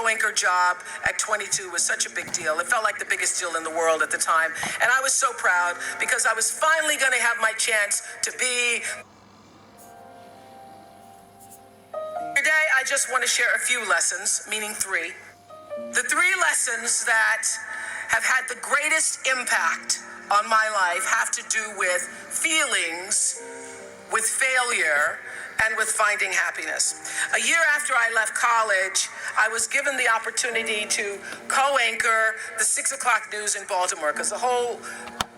co-anchor job at 22 was such a big deal. It felt like the biggest deal in the world at the time. And I was so proud because I was finally going to have my chance to be. Today, I just want to share a few lessons, meaning three. The three lessons that have had the greatest impact on my life have to do with feelings, with failure, and with finding happiness. A year after I left college, I was given the opportunity to co-anchor the 6 o'clock news in Baltimore, because the whole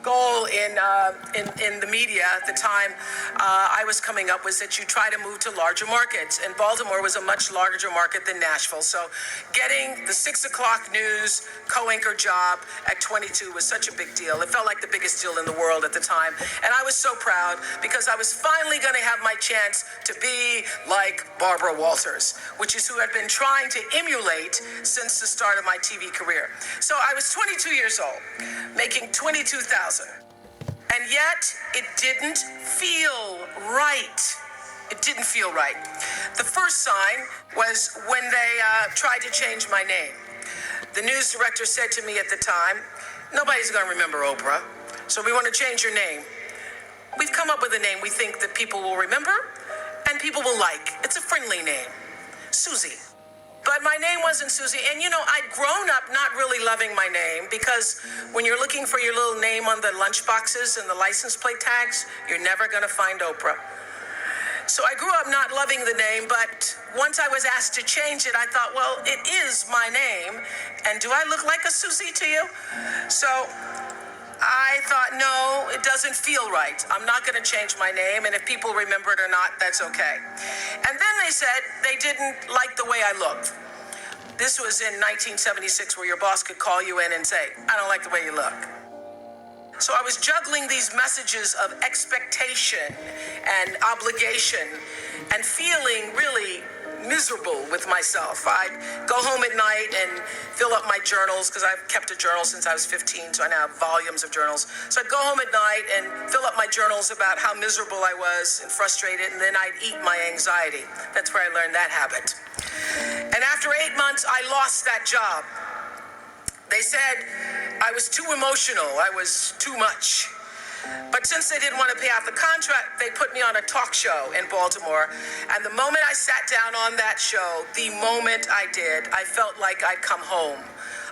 goal in the media at the time I was coming up was that you try to move to larger markets, and Baltimore was a much larger market than Nashville. So getting the 6 o'clock news co-anchor job at 22 was such a big deal. It felt like the biggest deal in the world at the time. And I was so proud because I was finally going to have my chance to be like Barbara Walters, which is who I've been trying to emulate since the start of my TV career. So I was 22 years old, making $22,000. And yet, it didn't feel right. It didn't feel right. The first sign was when they tried to change my name. The news director said to me at the time, "Nobody's going to remember Oprah, so we want to change your name. We've come up with a name we think that people will remember and people will like. It's a friendly name, Susie." But my name wasn't Susie. And you know, I'd grown up not really loving my name, because when you're looking for your little name on the lunch boxes and the license plate tags, you're never going to find Oprah. So I grew up not loving the name, but once I was asked to change it, I thought, well, it is my name. And do I look like a Susie to you? So I thought, no, it doesn't feel right. I'm not going to change my name, and if people remember it or not, that's okay. And then they said they didn't like the way I looked. This was in 1976, where your boss could call you in and say, "I don't like the way you look." So I was juggling these messages of expectation and obligation and feeling really miserable with myself. I'd go home at night and fill up my journals, because I've kept a journal since I was 15, so I now have volumes of journals. So I'd go home at night and fill up my journals about how miserable I was and frustrated, and then I'd eat my anxiety. That's where I learned that habit. And after 8 months, I lost that job. They said I was too emotional, I was too much. But since they didn't want to pay out the contract, they put me on a talk show in Baltimore. And the moment I sat down on that show, the moment I did, I felt like I'd come home.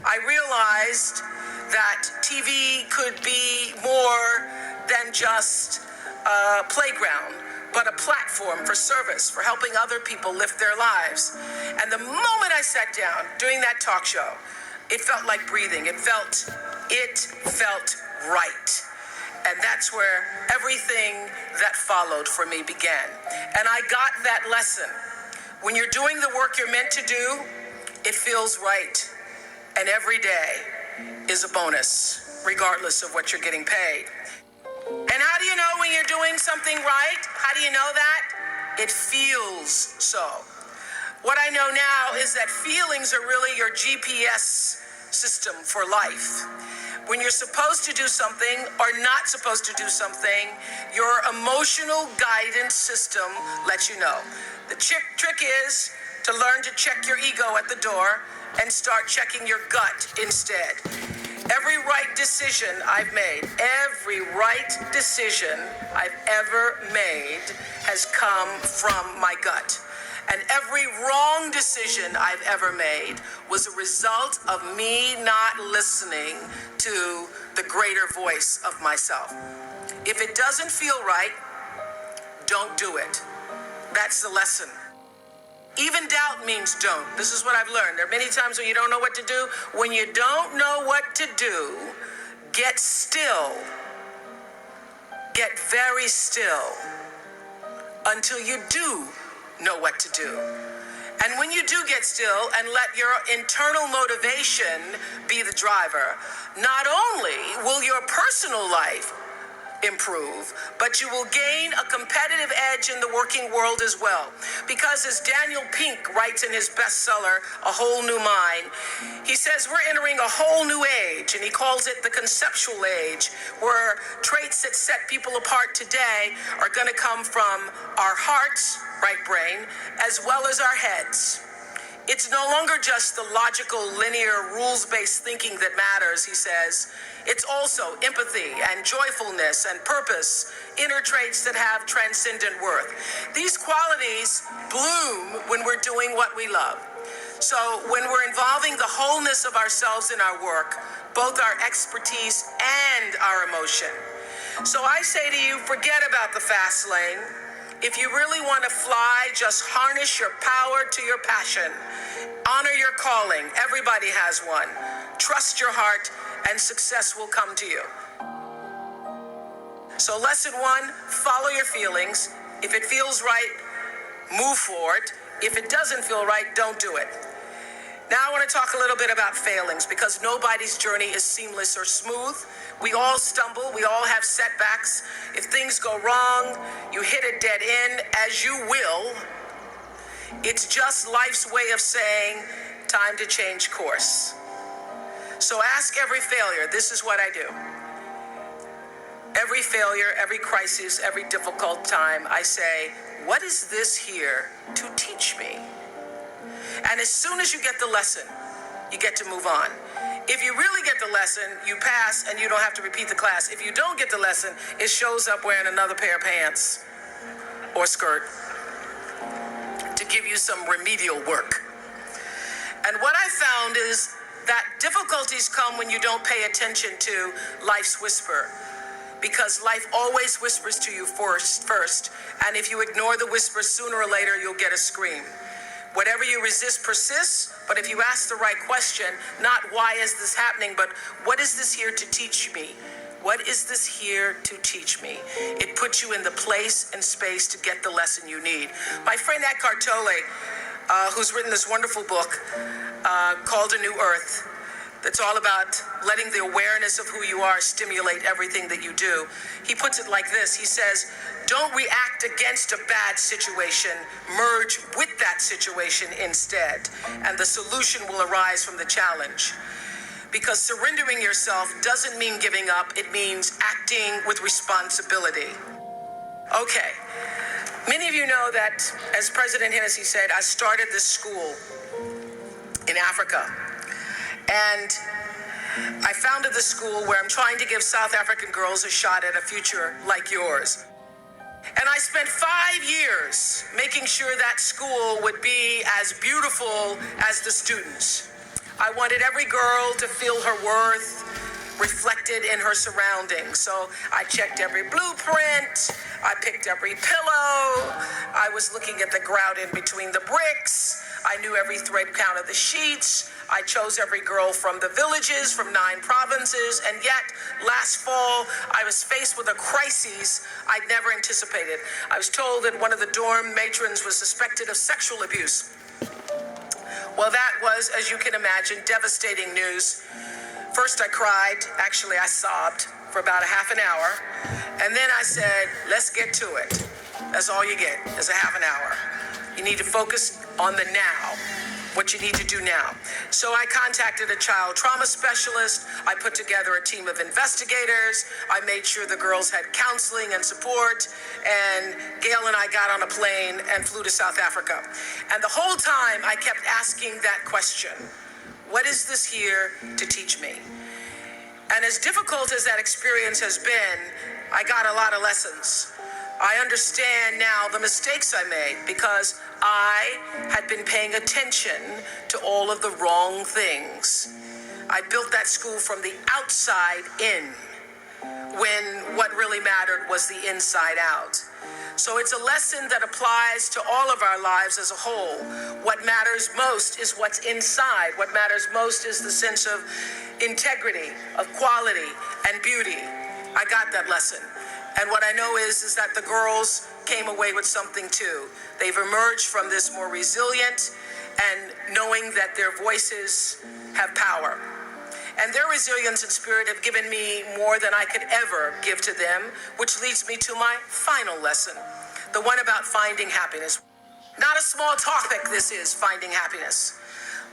I realized that TV could be more than just a playground, but a platform for service, for helping other people live their lives. And the moment I sat down doing that talk show, it felt like breathing. It felt right. And that's where everything that followed for me began. And I got that lesson. When you're doing the work you're meant to do, it feels right. And every day is a bonus, regardless of what you're getting paid. And how do you know when you're doing something right? How do you know that? It feels so. What I know now is that feelings are really your GPS system for life. When you're supposed to do something or not supposed to do something, your emotional guidance system lets you know. The trick is to learn to check your ego at the door and start checking your gut instead. Every right decision I've made, every right decision I've ever made has come from my gut. And every wrong decision I've ever made was a result of me not listening to the greater voice of myself. If it doesn't feel right, don't do it. That's the lesson. Even doubt means don't. This is what I've learned. There are many times when you don't know what to do. When you don't know what to do, get still. Get very still until you do know what to do. And when you do get still and let your internal motivation be the driver, not only will your personal life improve, but you will gain a competitive edge in the working world as well. Because as Daniel Pink writes in his bestseller, A Whole New Mind, he says we're entering a whole new age, and he calls it the conceptual age, where traits that set people apart today are going to come from our hearts, right brain, as well as our heads. It's no longer just the logical, linear, rules-based thinking that matters, he says. It's also empathy and joyfulness and purpose, inner traits that have transcendent worth. These qualities bloom when we're doing what we love. So when we're involving the wholeness of ourselves in our work, both our expertise and our emotion. So I say to you, forget about the fast lane. If you really want to fly, just harness your power to your passion. Honor your calling. Everybody has one. Trust your heart, and success will come to you. So lesson 1, follow your feelings. If it feels right, move forward. If it doesn't feel right, don't do it. Now I want to talk a little bit about failings, because nobody's journey is seamless or smooth. We all stumble, we all have setbacks. If things go wrong, you hit a dead end, as you will. It's just life's way of saying, time to change course. So ask every failure. This is what I do. Every failure, every crisis, every difficult time, I say, what is this here to teach me? And as soon as you get the lesson, you get to move on. If you really get the lesson, you pass and you don't have to repeat the class. If you don't get the lesson, it shows up wearing another pair of pants or skirt to give you some remedial work. And what I found is that difficulties come when you don't pay attention to life's whisper, because life always whispers to you first. And if you ignore the whisper, sooner or later, you'll get a scream. Whatever you resist persists, but if you ask the right question, not why is this happening, but what is this here to teach me? What is this here to teach me? It puts you in the place and space to get the lesson you need. My friend Eckhart Tolle, who's written this wonderful book called A New Earth, that's all about letting the awareness of who you are stimulate everything that you do. He puts it like this. He says, don't react against a bad situation, merge with that situation instead, and the solution will arise from the challenge. Because surrendering yourself doesn't mean giving up, it means acting with responsibility. Okay, many of you know that, as President Hennessy said, I started this school in Africa. And I founded the school where I'm trying to give South African girls a shot at a future like yours. And I spent 5 years making sure that school would be as beautiful as the students. I wanted every girl to feel her worth reflected in her surroundings. So I checked every blueprint, I picked every pillow, I was looking at the grout in between the bricks, I knew every thread count of the sheets, I chose every girl from the villages, from 9 provinces, and yet, last fall, I was faced with a crisis I'd never anticipated. I was told that one of the dorm matrons was suspected of sexual abuse. Well, that was, as you can imagine, devastating news. First I cried, actually I sobbed for about a half an hour, and then I said, let's get to it. That's all you get, is a half an hour. You need to focus on the now, what you need to do now. So I contacted a child trauma specialist, I put together a team of investigators, I made sure the girls had counseling and support, and Gail and I got on a plane and flew to South Africa. And the whole time I kept asking that question, what is this here to teach me? And as difficult as that experience has been, I got a lot of lessons. I understand now the mistakes I made because I had been paying attention to all of the wrong things. I built that school from the outside in, when what really mattered was the inside out. So it's a lesson that applies to all of our lives as a whole. What matters most is what's inside. What matters most is the sense of integrity, of quality, and beauty. I got that lesson. And what I know is that the girls came away with something too. They've emerged from this more resilient and knowing that their voices have power. And their resilience and spirit have given me more than I could ever give to them, which leads me to my final lesson, the one about finding happiness. Not a small topic, this is, finding happiness.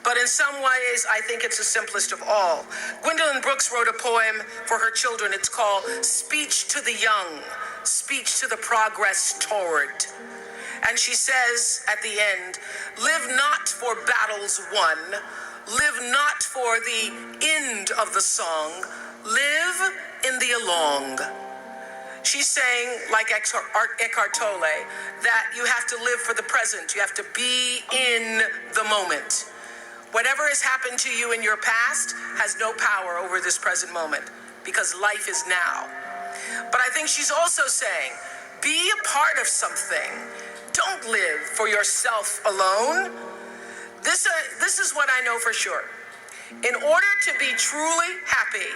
But in some ways, I think it's the simplest of all. Gwendolyn Brooks wrote a poem for her children. It's called Speech to the Young, Speech to the Progress Toward. And she says at the end, live not for battles won, live not for the end of the song, live in the along. She's saying, like Eckhart Tolle, that you have to live for the present. You have to be in the moment. Whatever has happened to you in your past has no power over this present moment because life is now. But I think she's also saying, be a part of something. Don't live for yourself alone. This is what I know for sure. In order to be truly happy,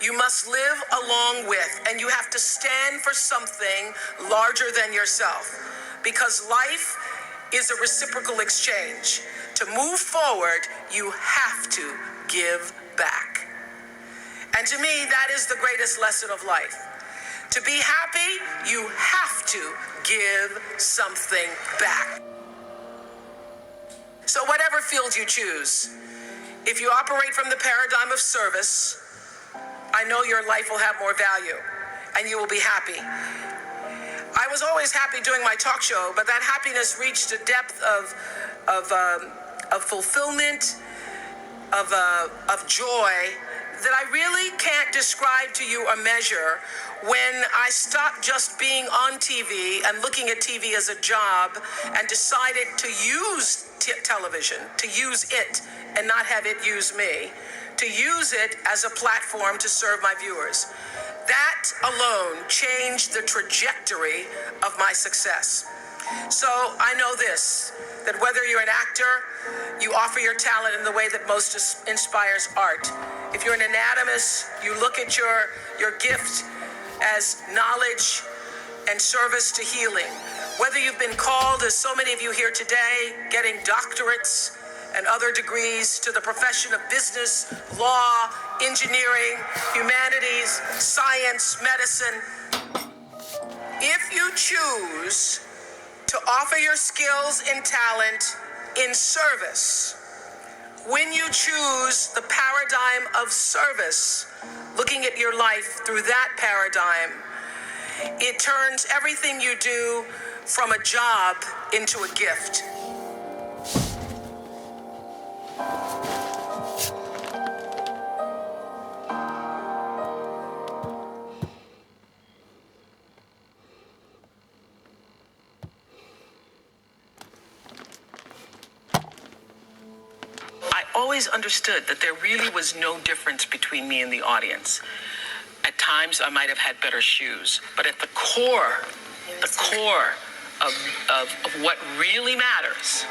you must live along with, and you have to stand for something larger than yourself, because life is a reciprocal exchange. To move forward, you have to give back. And to me, that is the greatest lesson of life. To be happy, you have to give something back. So whatever field you choose, if you operate from the paradigm of service, I know your life will have more value and you will be happy. I was always happy doing my talk show, but that happiness reached a depth of fulfillment, of joy that I really can't describe to you or measure when I stopped just being on TV and looking at TV as a job and decided to use television, to use it and not have it use me, to use it as a platform to serve my viewers. That alone changed the trajectory of my success. So I know this, that whether you're an actor, you offer your talent in the way that most inspires art. If you're an anatomist, you look at your gift as knowledge and service to healing. Whether you've been called, as so many of you here today, getting doctorates and other degrees to the profession of business, law, engineering, humanities, science, medicine. If you choose to offer your skills and talent in service, when you choose the paradigm of service, looking at your life through that paradigm, it turns everything you do from a job into a gift. I always understood that there really was no difference between me and the audience. At times, I might have had better shoes, but at the core of what really matters.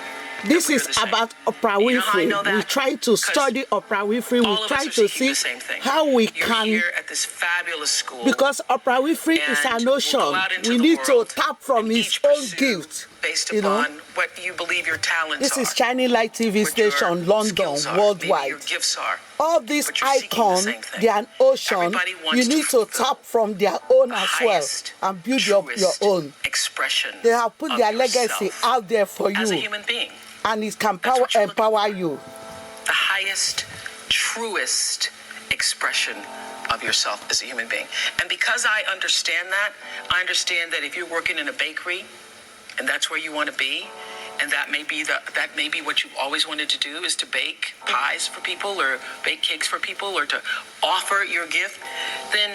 This is about Oprah Winfrey. We try to study Oprah Winfrey. We try to see how we can. You're here at this fabulous school. Because Oprah Winfrey is an ocean. We need to tap from his own gift. Based upon what you believe your talents This are. is Shining Light TV station, London, worldwide. Your gifts are. All these icons, they are an ocean. You need to tap from their own as well and build your own. Expression. They have put their legacy out there for you. As a human being. And it can empower you. The highest, truest expression of yourself as a human being. And because I understand that, I understand that if you're working in a bakery, and that's where you want to be, and that may be what you've always wanted to do, is to bake pies for people or bake cakes for people or to offer your gift, then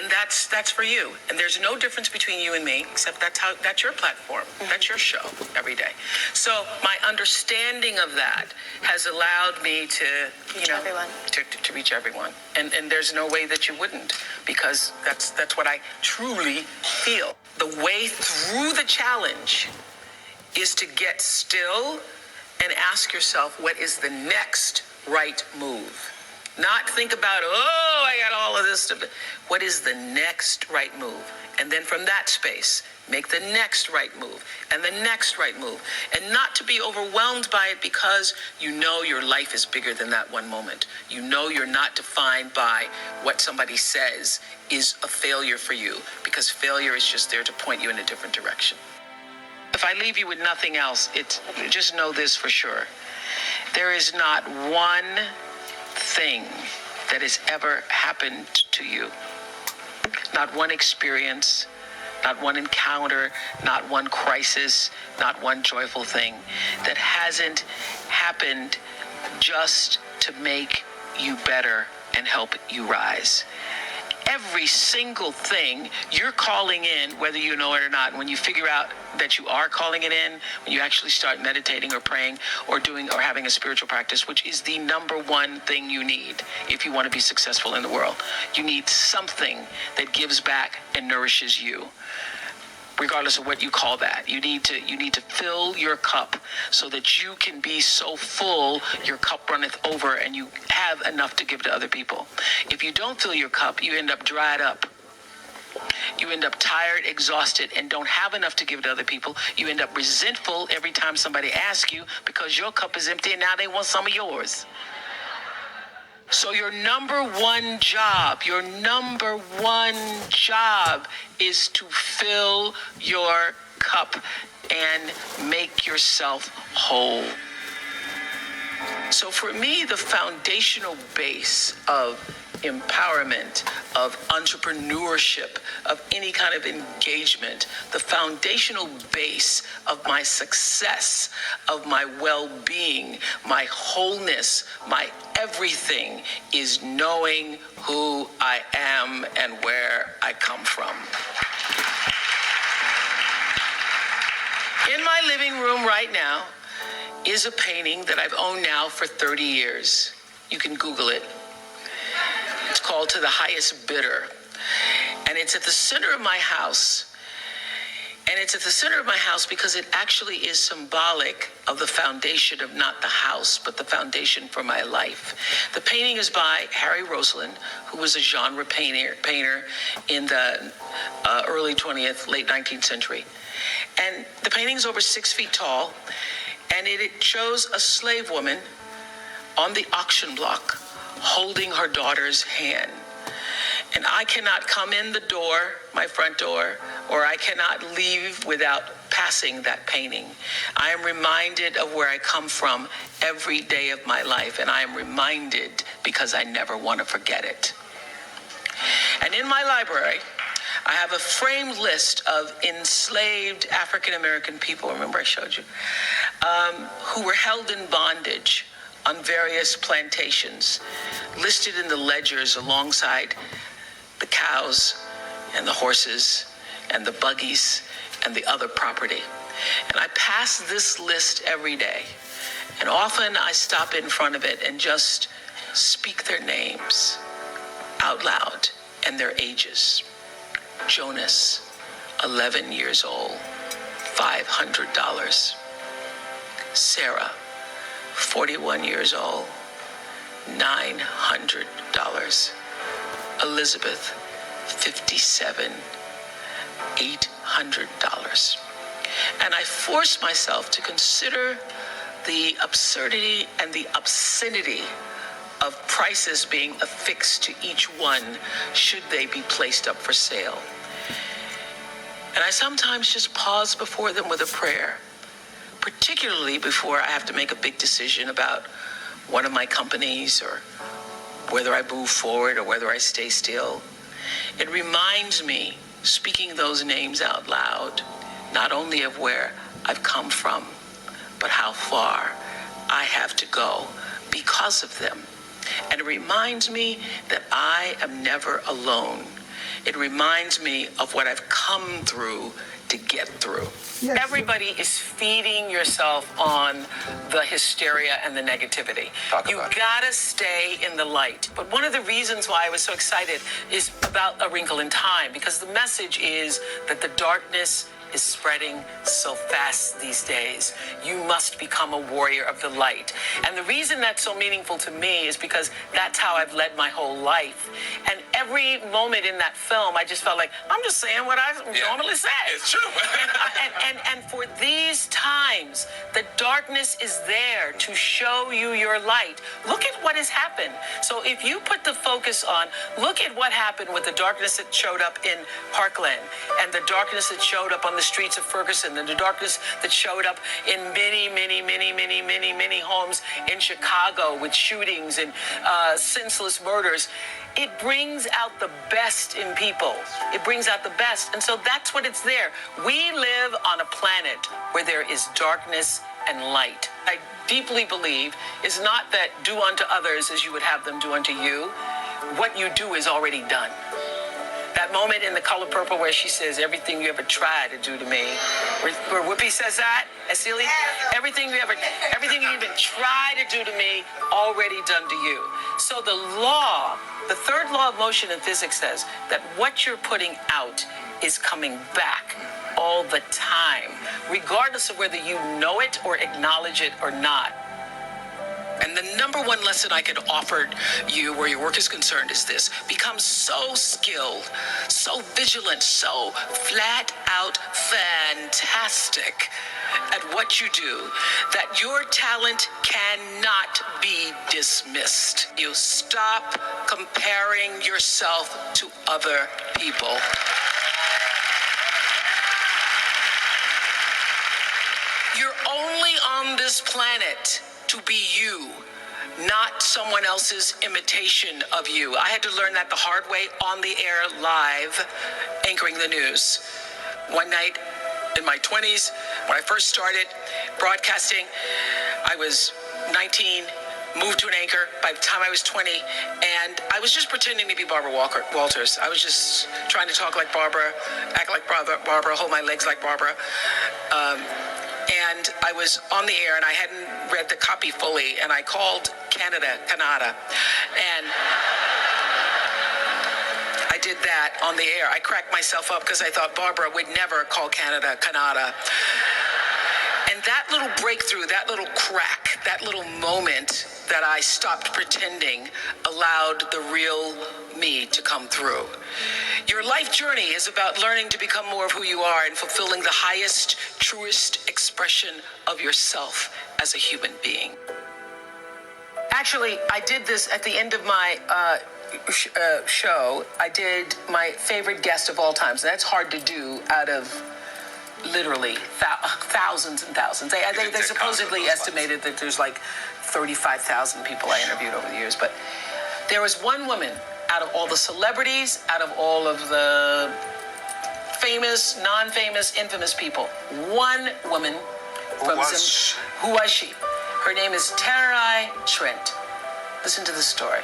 that's for you. And there's no difference between you and me, except that's your platform. That's your show every day. So my understanding of that has allowed me to to reach everyone. And there's no way that you wouldn't, because that's what I truly feel. The way through the challenge is to get still and ask yourself, what is the next right move? Not think about, I got all of this stuff. What is the next right move? And then from that space, make the next right move and the next right move. And not to be overwhelmed by it, because you know your life is bigger than that one moment. You know you're not defined by what somebody says is a failure for you, because failure is just there to point you in a different direction. If I leave you with nothing else, just know this for sure. There is not one thing that has ever happened to you, not one experience, not one encounter, not one crisis, not one joyful thing that hasn't happened just to make you better and help you rise. Every single thing you're calling in, whether you know it or not, when you figure out that you are calling it in, when you actually start meditating or praying or doing or having a spiritual practice, which is the number one thing you need if you want to be successful in the world. You need something that gives back and nourishes you. Regardless of what you call that, you need to fill your cup so that you can be so full your cup runneth over and you have enough to give to other people. If you don't fill your cup, you end up dried up. You end up tired, exhausted, and don't have enough to give to other people. You end up resentful every time somebody asks you because your cup is empty and now they want some of yours. So your number one job is to fill your cup and make yourself whole. So for me, the foundational base of empowerment, of entrepreneurship, of any kind of engagement, the foundational base of my success, of my well-being, my wholeness, my everything is knowing who I am and where I come from. In my living room right now is a painting that I've owned now for 30 years. You can Google it. It's called To the Highest Bidder. And it's at the center of my house. And it's at the center of my house because it actually is symbolic of the foundation of not the house, but the foundation for my life. The painting is by Harry Rosalind, who was a genre painter in the early 20th, late 19th century. And the painting's over 6 feet tall, and it shows a slave woman on the auction block holding her daughter's hand. And I cannot come in the door, my front door, or I cannot leave without passing that painting. I am reminded of where I come from every day of my life, and I am reminded because I never want to forget it. And in my library, I have a framed list of enslaved African-American people, remember I showed you, who were held in bondage on various plantations, listed in the ledgers alongside the cows and the horses and the buggies and the other property. And I pass this list every day. And often I stop in front of it and just speak their names out loud and their ages. Jonas, 11 years old, $500. Sarah, 41 years old, $900. Elizabeth, 57, $800. And I force myself to consider the absurdity and the obscenity of prices being affixed to each one should they be placed up for sale. And I sometimes just pause before them with a prayer, particularly before I have to make a big decision about one of my companies or whether I move forward or whether I stay still. It reminds me, speaking those names out loud, not only of where I've come from, but how far I have to go because of them. And it reminds me that I am never alone. It reminds me of what I've come through to get through. Yes. Everybody is feeding yourself on the hysteria and the negativity. You gotta stay in the light. But one of the reasons why I was so excited is about A Wrinkle in Time, because the message is that the darkness is spreading so fast these days. You must become a warrior of the light. And the reason that's so meaningful to me is because that's how I've led my whole life. And every moment in that film, I just felt like, I'm just saying what I normally say. It's true. and for these times, the darkness is there to show you your light. Look at what has happened. So if you put the focus on, look at what happened with the darkness that showed up in Parkland and the darkness that showed up on the streets of Ferguson and the darkness that showed up in many homes in Chicago with shootings and senseless murders. It brings out the best in people. It brings out the best. And so that's what it's there. We live on a planet where there is darkness and light. I deeply believe is not that do unto others as you would have them do unto you. What you do is already done. That moment in The Color Purple where she says, everything you ever tried to do to me, where Whoopi says that, Celie, everything you even tried to do to me, already done to you. So the third law of motion in physics says that what you're putting out is coming back all the time, regardless of whether you know it or acknowledge it or not. And the number one lesson I could offer you where your work is concerned is this: become so skilled, so vigilant, so flat out fantastic at what you do that your talent cannot be dismissed. You stop comparing yourself to other people. You're only on this planet to be you, not someone else's imitation of you. I had to learn that the hard way on the air live, anchoring the news. One night in my 20s, when I first started broadcasting, I was 19, moved to an anchor by the time I was 20, and I was just pretending to be Barbara Walters. I was just trying to talk like Barbara, act like Barbara, hold my legs like Barbara. And I was on the air and I hadn't read the copy fully, and I called Canada. And I did that on the air. I cracked myself up because I thought Barbara would never call Canada. And that little breakthrough, that little crack, that little moment that I stopped pretending allowed the real me to come through. Your life journey is about learning to become more of who you are and fulfilling the highest, truest expression of yourself as a human being. Actually, I did this at the end of my show. I did my favorite guest of all time. So that's hard to do out of literally thousands and thousands. They supposedly estimated that there's like 35,000 people I interviewed over the years. But there was one woman out of all the celebrities, out of all of the famous, non-famous, infamous people. One woman from who was she? Her name is Tererai Trent. Listen to the story.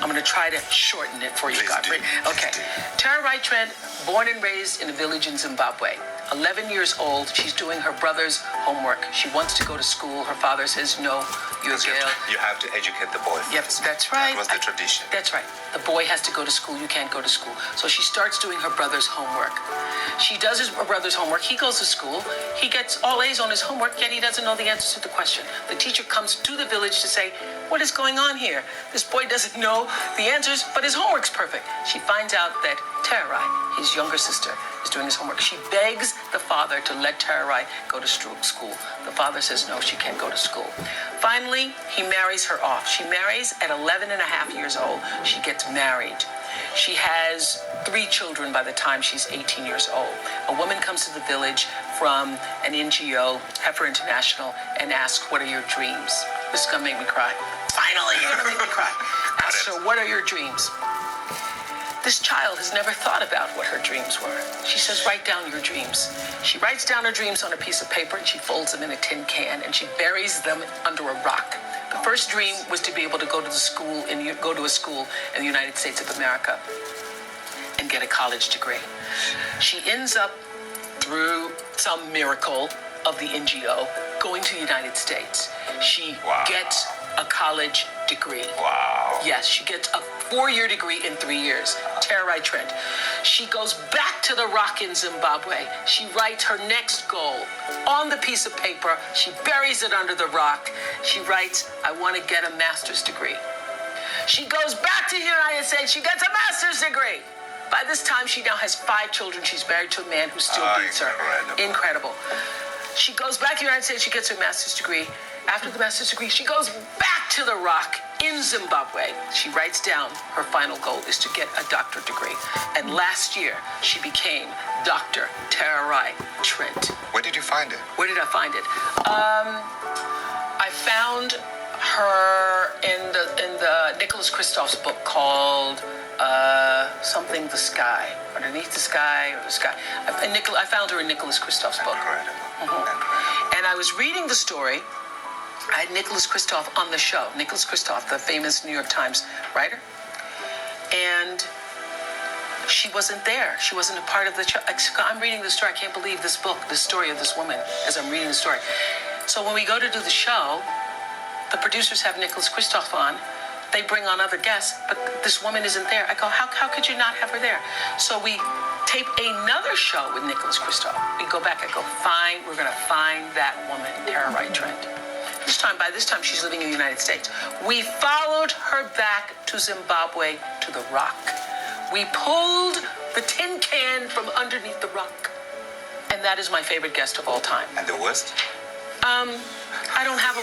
I'm going to try to shorten it for you, Godfrey. Okay. Tererai Trent, born and raised in a village in Zimbabwe. 11 years old, she's doing her brother's homework. She wants to go to school. Her father says, no, you're a girl. You have to educate the boy. Yep, that's right. That was the tradition. That's right. The boy has to go to school. You can't go to school. So she starts doing her brother's homework. She does her brother's homework. He goes to school. He gets all A's on his homework, yet he doesn't know the answers to the question. The teacher comes to the village to say, what is going on here? This boy doesn't know the answers, but his homework's perfect. She finds out that Tererai, his younger sister, is doing his homework. She begs the father to let Tererai go to school. The father says no, she can't go to school. Finally, he marries her off. She marries at 11 and a half years old. She gets married. She has 3 children by the time she's 18 years old. A woman comes to the village from an NGO, Heifer International, and asks, what are your dreams? This is gonna make me cry. Finally, you're gonna make me cry. Asks her, what are your dreams? This child has never thought about what her dreams were. She says, write down your dreams. She writes down her dreams on a piece of paper and she folds them in a tin can and she buries them under a rock. The first dream was to be able to go to a school in the United States of America and get a college degree. She ends up, through some miracle of the NGO, going to the United States. She gets a college degree. Wow. Yes, she gets a 4-year degree in 3 years. Tererai Trent. She goes back to the rock in Zimbabwe. She writes her next goal on the piece of paper. She buries it under the rock. She writes, I want to get a master's degree. She goes back to the United States. She gets a master's degree. By this time, she now has 5 children. She's married to a man who still beats her. Incredible. She goes back to the United States. She gets her master's degree. After the master's degree, she goes back to the rock in Zimbabwe. She writes down her final goal is to get a doctorate degree. And last year, she became Dr. Tererai Trent. Where did you find it? Where did I find it? I found her in the Nicholas Kristof's book called something the sky, underneath the sky or the sky. I found her in Nicholas Kristof's book. And I was reading the story. I had Nicholas Kristof on the show. Nicholas Kristof, the famous New York Times writer. And she wasn't there. She wasn't a part of the show. I'm reading the story. I can't believe this book, the story of this woman, as I'm reading the story. So when we go to do the show, the producers have Nicholas Kristof on. They bring on other guests, but this woman isn't there. I go, how could you not have her there? So we tape another show with Nicholas Kristof. We go back, I go, fine, we're gonna find that woman, Tara Wright Trent. By this time, she's living in the United States. We followed her back to Zimbabwe, to the rock. We pulled the tin can from underneath the rock. And that is my favorite guest of all time. And the worst? I don't have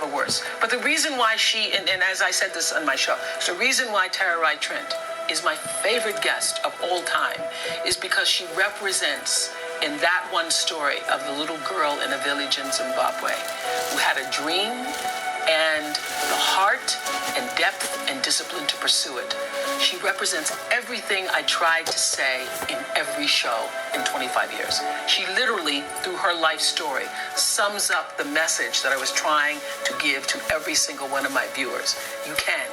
a worst. But the reason why she, and as I said this on my show, the reason why Tara Wright Trent is my favorite guest of all time is because she represents in that one story of the little girl in a village in Zimbabwe who had a dream and the heart and depth and discipline to pursue it. She represents everything I tried to say in every show in 25 years. She literally, through her life story, sums up the message that I was trying to give to every single one of my viewers. You can.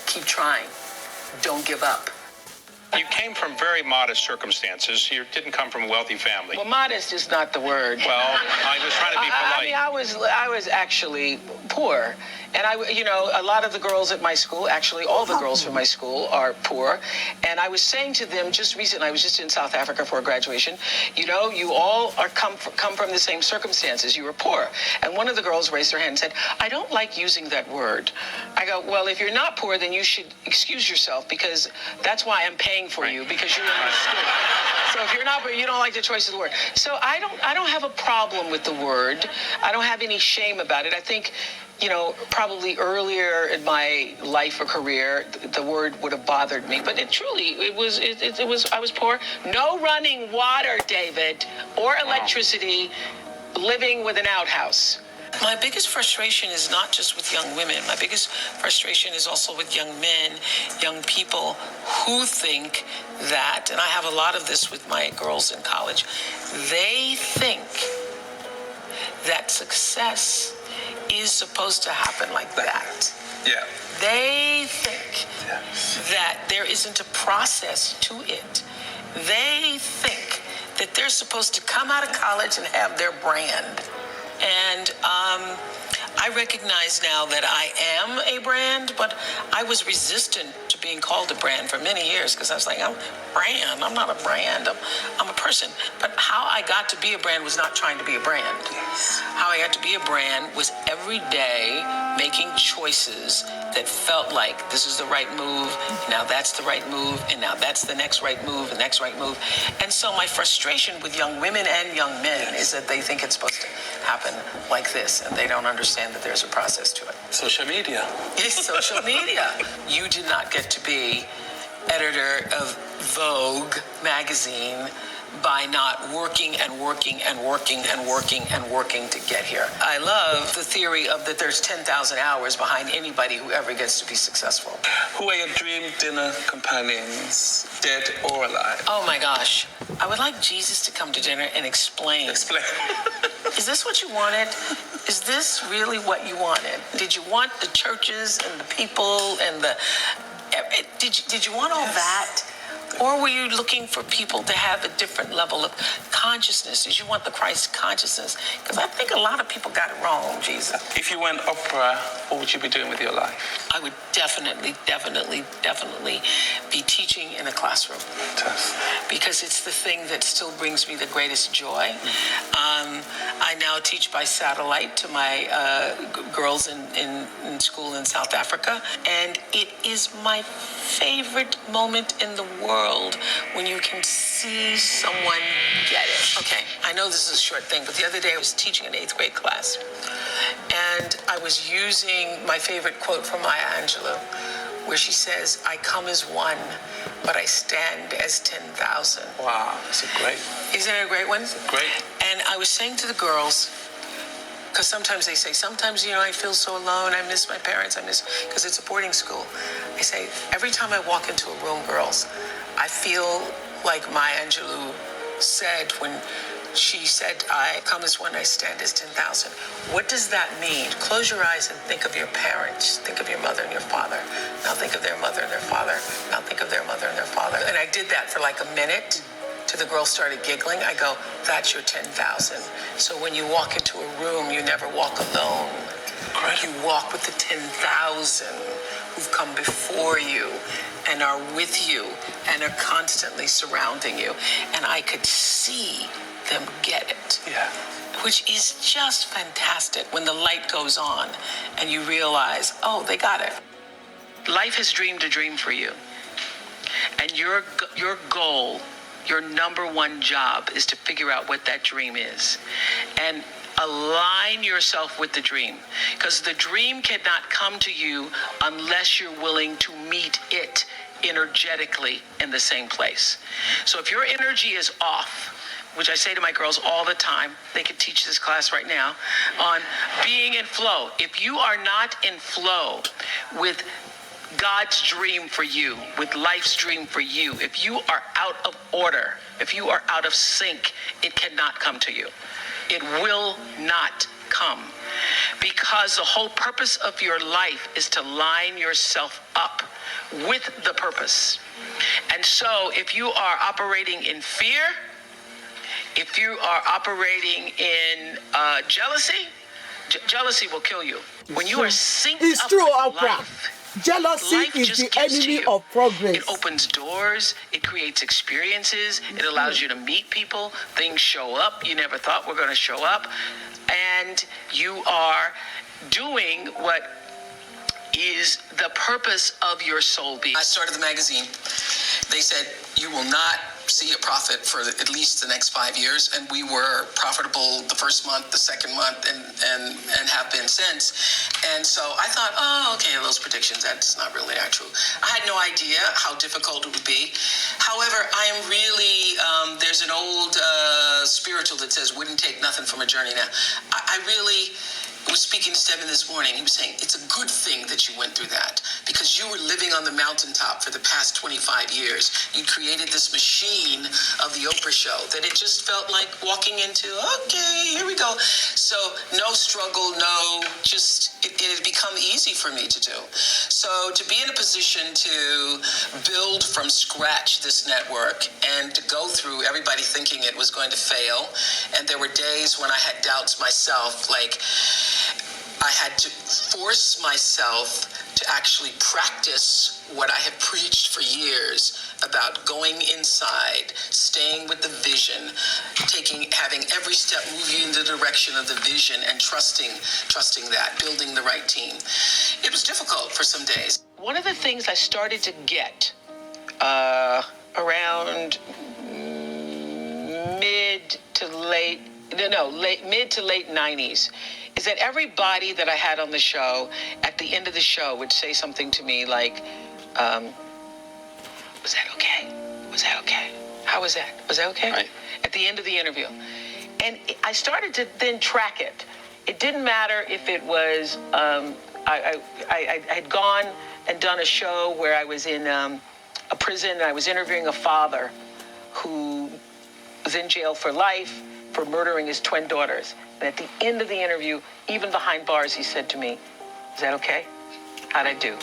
Keep trying. Don't give up. You came from very modest circumstances. You didn't come from a wealthy family. Well, modest is not the word. Well, I was trying to be polite. I mean, I was actually poor. And a lot of the girls at my school, actually all the girls from my school are poor. And I was saying to them just recently, I was just in South Africa for a graduation, you all are come from the same circumstances. You were poor. And one of the girls raised her hand and said, I don't like using that word. I go, well, if you're not poor, then you should excuse yourself because that's why I'm paying for you, because you're in my school. So if you're not poor, you don't like the choice of the word. So I don't have a problem with the word. I don't have any shame about it. I think, probably earlier in my life or career, the word would have bothered me. But it was, I was poor. No running water, David, or electricity, living with an outhouse. My biggest frustration is not just with young women. My biggest frustration is also with young men, young people who think that, and I have a lot of this with my girls in college, they think that success is supposed to happen like that. Yeah. They think that there isn't a process to it. They think that they're supposed to come out of college and have their brand. And I recognize now that I am a brand, but I was resistant to being called a brand for many years because I was like, I'm a brand. I'm not a brand. I'm a person. But how I got to be a brand was not trying to be a brand. How I got to be a brand was every day making choices that felt like this is the right move, now that's the right move, and now that's the next right move, the next right move. And so my frustration with young women and young men is that they think it's supposed to happen like this, and they don't understand that there's a process to it. Social media. Yes, social media. You did not get to be editor of Vogue magazine by not working and working and working and working and working to get here. I love the theory of that there's 10,000 hours behind anybody who ever gets to be successful. Who are your dream dinner companions, dead or alive? Oh my gosh. I would like Jesus to come to dinner and explain. Is this what you wanted? Is this really what you wanted? Did you want the churches and the people and the... Did you want all that? Or were you looking for people to have a different level of consciousness? Did you want the Christ consciousness? Because I think a lot of people got it wrong, Jesus. If you went opera, what would you be doing with your life? I would definitely be teaching in a classroom. Because it's the thing that still brings me the greatest joy. I now teach by satellite to my girls in school in South Africa. And it is my favorite moment in the world when you can see someone get it. Okay, I know this is a short thing, but the other day I was teaching an 8th grade class. And I was using my favorite quote from Maya Angelou, where she says, I come as one, but I stand as 10,000. Wow, that's a great one. Isn't it a great one? It's great. And I was saying to the girls, Because sometimes they say, sometimes, I feel so alone. I miss my parents. Because it's a boarding school. I say, every time I walk into a room, girls, I feel like Maya Angelou said when she said, I come as one, I stand as 10,000. What does that mean? Close your eyes and think of your parents. Think of your mother and your father. Now think of their mother and their father. Now think of their mother and their father. And I did that for like a minute till the girl started giggling. I go, that's your 10,000. So when you walk into a room, you never walk alone. You walk with the 10,000 who've come before you and are with you and are constantly surrounding you. And I could see them get it. Yeah. Which is just fantastic when the light goes on and you realize, oh, they got it. Life has dreamed a dream for you. And your goal, your number one job is to figure out what that dream is. And align yourself with the dream. Because the dream cannot come to you unless you're willing to meet it energetically in the same place. So if your energy is off, which I say to my girls all the time, they could teach this class right now, on being in flow. If you are not in flow with God's dream for you, with life's dream for you, if you are out of order, if you are out of sync, it cannot come to you. It will not come. Because the whole purpose of your life is to line yourself up with the purpose. And so if you are operating in fear, if you are operating in jealousy, jealousy will kill you. When you are synced it's up true, with Oprah. life, Jealousy life is just the gives to enemy you. of progress. It opens doors, it creates experiences, it allows you to meet people, things show up you never thought were going to show up, and you are doing what is the purpose of your soul being. I started the magazine. They said, you will not see a profit for at least the next 5 years, and we were profitable the first month, the second month, and have been since. And so I thought, oh, okay, those predictions, that's not really true. I had no idea how difficult it would be. However, I am really, there's an old spiritual that says, wouldn't take nothing from a journey. Now, I really was speaking to Stephen this morning. He was saying, it's a good thing that you went through that because you were living on the mountaintop for the past 25 years. You created this machine of the Oprah show that it just felt like walking into, okay, here we go. So no struggle, it had become easy for me to do. So to be in a position to build from scratch this network and to go through everybody thinking it was going to fail, and there were days when I had doubts myself, like I had to force myself to actually practice what I have preached for years about going inside, staying with the vision, having every step move you in the direction of the vision and trusting that, building the right team. It was difficult for some days. One of the things I started to get around mid to late 90s is that everybody that I had on the show, at the end of the show, would say something to me like, was that okay? Was that okay? How was that? Was that okay? Right. At the end of the interview. And I started to then track it. It didn't matter if it was, I had gone and done a show where I was in a prison and I was interviewing a father who was in jail for life for murdering his twin daughters. And at the end of the interview, even behind bars, he said to me, is that okay? How'd I do?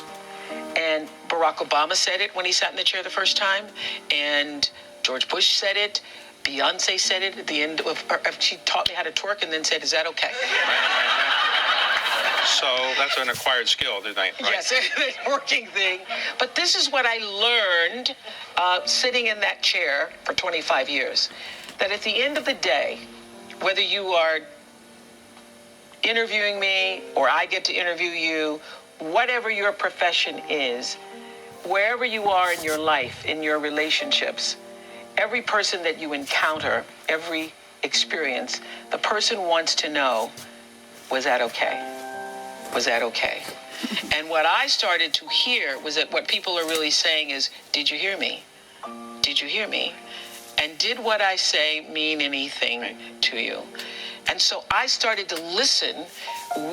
And Barack Obama said it when he sat in the chair the first time. And George Bush said it. Beyonce said it at the end of she taught me how to twerk and then said, is that okay? So that's an acquired skill, didn't I? Right? Yes, the working thing. But this is what I learned sitting in that chair for 25 years. That at the end of the day, whether you are interviewing me or I get to interview you, whatever your profession is, wherever you are in your life, in your relationships, every person that you encounter, every experience, the person wants to know, was that okay? Was that okay? And what I started to hear was that what people are really saying is, did you hear me? Did you hear me? And did what I say mean anything to you? And so I started to listen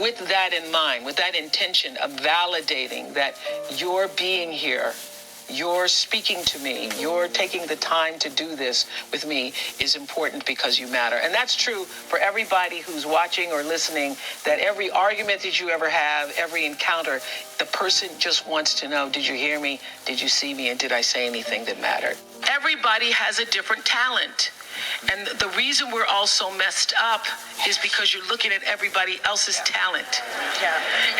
with that in mind, with that intention of validating that you're being here, you're speaking to me, you're taking the time to do this with me is important because you matter. And that's true for everybody who's watching or listening, that every argument that you ever have, every encounter, the person just wants to know, did you hear me? Did you see me? And did I say anything that mattered? Everybody has a different talent. And the reason we're all so messed up is because you're looking at everybody else's talent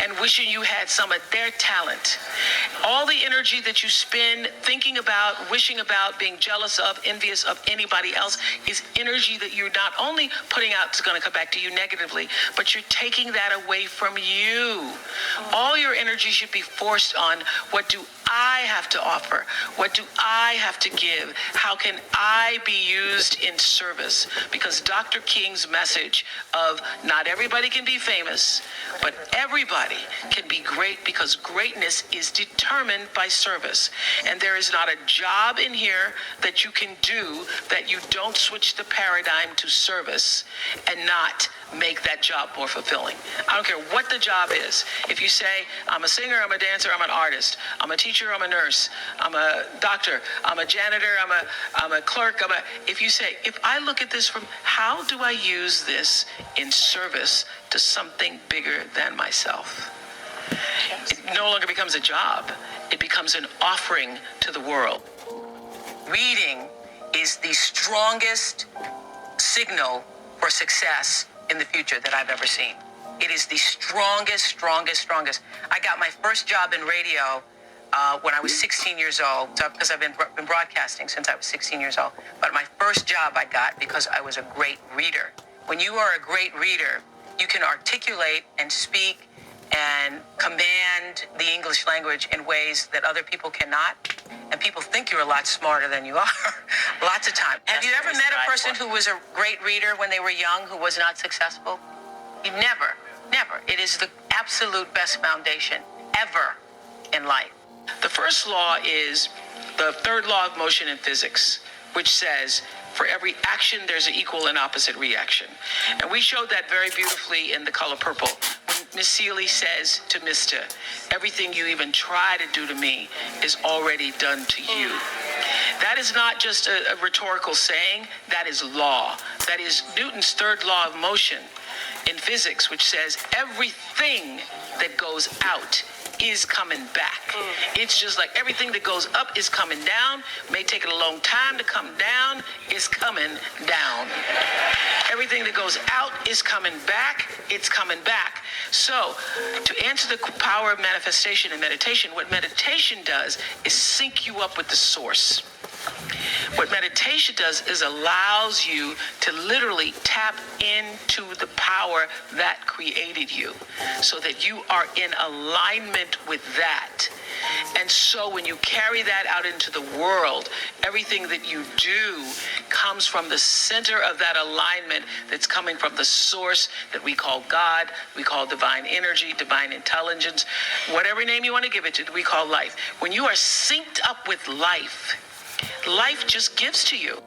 and wishing you had some of their talent. All the energy that you spend thinking about, wishing about, being jealous of, envious of anybody else is energy that you're not only putting out, it's going to come back to you negatively, but you're taking that away from you. All your energy should be forced on, what do I have to offer? What do I have to give? How can I be used in service? Because Dr. King's message of not everybody can be famous, but everybody can be great, because greatness is determined by service. And there is not a job in here that you can do that you don't switch the paradigm to service and not make that job more fulfilling. I don't care what the job is. If you say, I'm a singer, I'm a dancer, I'm an artist, I'm a teacher, I'm a nurse, I'm a doctor, I'm a janitor, I'm a clerk, if you say, if I look at this from, how do I use this in service to something bigger than myself? It no longer becomes a job. It becomes an offering to the world. Reading is the strongest signal for success in the future that I've ever seen. It is the strongest. I got my first job in radio when I was 16 years old, because I've been broadcasting since I was 16 years old. But my first job I got because I was a great reader. When you are a great reader, you can articulate and speak and command the English language in ways that other people cannot. And people think you're a lot smarter than you are, lots of times. Have you ever met a person who was a great reader when they were young who was not successful? You never. It is the absolute best foundation ever in life. The first law is the third law of motion in physics, which says, for every action, there's an equal and opposite reaction. And we showed that very beautifully in The Color Purple. When Miss Seeley says to Mr., everything you even try to do to me is already done to you. That is not just a rhetorical saying, that is law. That is Newton's third law of motion in physics, which says everything that goes out is coming back. It's just like everything that goes up is coming down. May take it a long time to come down, is coming down. Everything that goes out is coming back, it's coming back. So, to answer the power of manifestation and meditation, what meditation does is sync you up with the source. What meditation does is allows you to literally tap into the power that created you, so that you are in alignment with that. And so when you carry that out into the world, everything that you do comes from the center of that alignment that's coming from the source that we call God, we call divine energy, divine intelligence, whatever name you want to give it to, we call life. When you are synced up with life, life just gives to you.